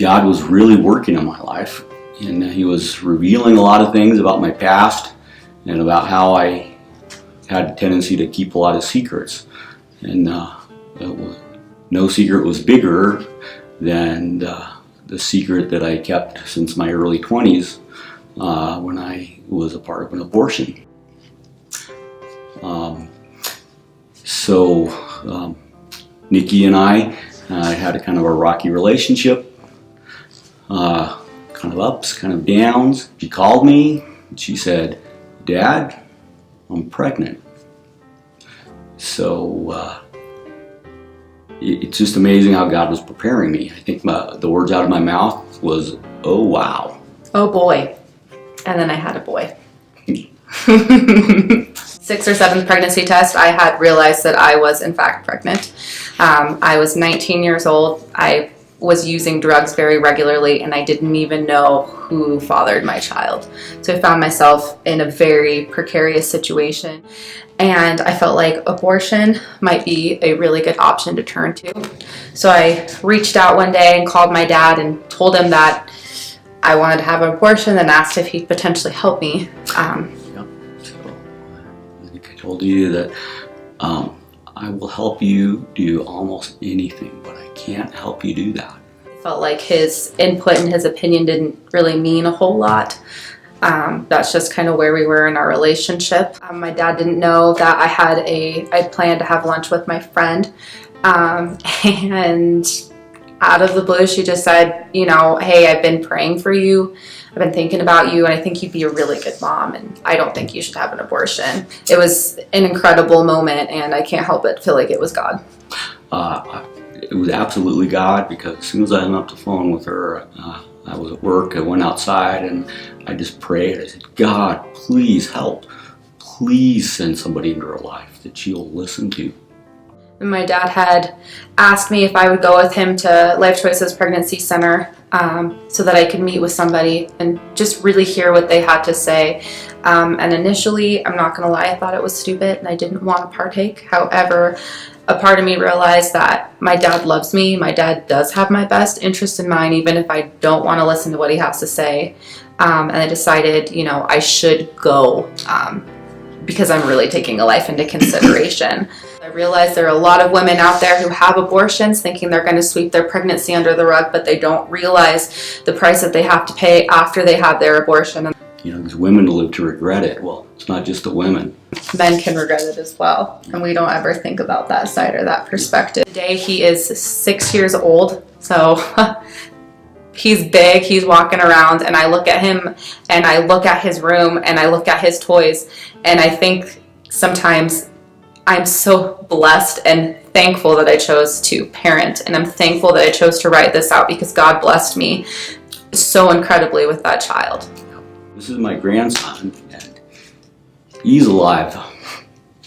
God was really working in my life, and He was revealing a lot of things about my past and about how I had a tendency to keep a lot of secrets. And no secret was bigger than the secret that I kept since my early 20s when I was a part of an abortion. Nikki and I had a kind of a rocky relationship, kind of ups, kind of downs. She called me and she said, "Dad, I'm pregnant." So it's just amazing how God was preparing me. I think the words out of my mouth was, "Oh wow." Oh boy. And then I had a boy. 6th or 7th pregnancy test, I had realized that I was in fact pregnant. I was 19 years old. I was using drugs very regularly, and I didn't even know who fathered my child. So I found myself in a very precarious situation, and I felt like abortion might be a really good option to turn to. So I reached out one day and called my dad and told him that I wanted to have an abortion and asked if he'd potentially help me. I told you that I will help you do almost anything, but I can't help you do that. I felt like his input and his opinion didn't really mean a whole lot. That's just kind of where we were in our relationship. My dad didn't know that I planned to have lunch with my friend, and out of the blue she just said, "Hey, I've been praying for you. I've been thinking about you, and I think you'd be a really good mom, and I don't think you should have an abortion." It was an incredible moment, and I can't help but feel like it was God. It was absolutely God, because as soon as I hung up the phone with her, I was at work. I went outside and I just prayed. I said, "God, please help. Please send somebody into her life that she'll listen to." And my dad had asked me if I would go with him to Life Choices Pregnancy Center so that I could meet with somebody and just really hear what they had to say. And initially, I'm not going to lie, I thought it was stupid and I didn't want to partake. However, a part of me realized that my dad loves me. My dad does have my best interest in mind, even if I don't want to listen to what he has to say. And I decided, I should go because I'm really taking a life into consideration. I realize there are a lot of women out there who have abortions thinking they're going to sweep their pregnancy under the rug, but they don't realize the price that they have to pay after they have their abortion. There's women to live to regret it. Well, it's not just the women. Men can regret it as well, and we don't ever think about that side or that perspective. Today he is 6 years old, so he's big, he's walking around, and I look at him and I look at his room and I look at his toys, and I think sometimes I'm so blessed and thankful that I chose to parent, and I'm thankful that I chose to write this out because God blessed me so incredibly with that child. This is my grandson, and he's alive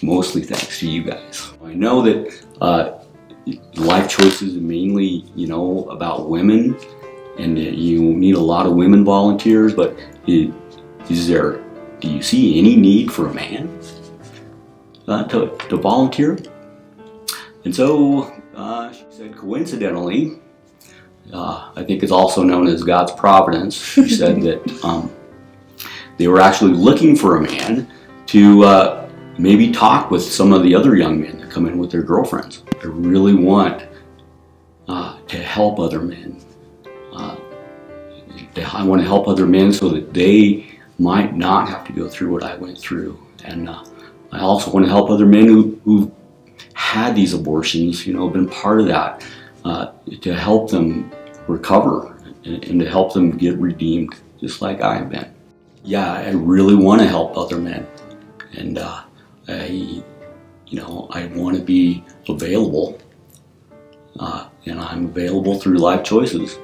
mostly thanks to you guys. I know that Life Choices is mainly, about women, and you need a lot of women volunteers, but do you see any need for a man to volunteer? And so she said, coincidentally, I think it's also known as God's providence, she said that they were actually looking for a man to maybe talk with some of the other young men that come in with their girlfriends. I really want to help other men. I want to help other men so that they might not have to go through what I went through. And I also want to help other men who've had these abortions, been part of that, to help them recover and to help them get redeemed, just like I have been. Yeah, I really want to help other men, and I want to be available, and I'm available through Life Choices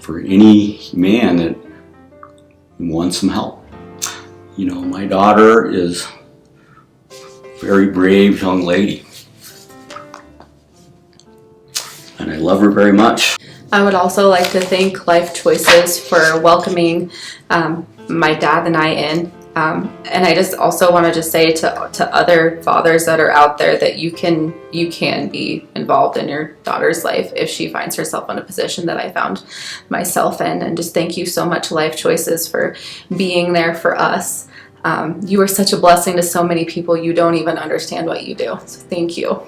for any man that wants some help. My daughter is a very brave young lady, and I love her very much. I would also like to thank Life Choices for welcoming my dad and I in. And I just also want to just say to other fathers that are out there that you can be involved in your daughter's life if she finds herself in a position that I found myself in. And just thank you so much, Life Choices, for being there for us. You are such a blessing to so many people. You don't even understand what you do. So thank you.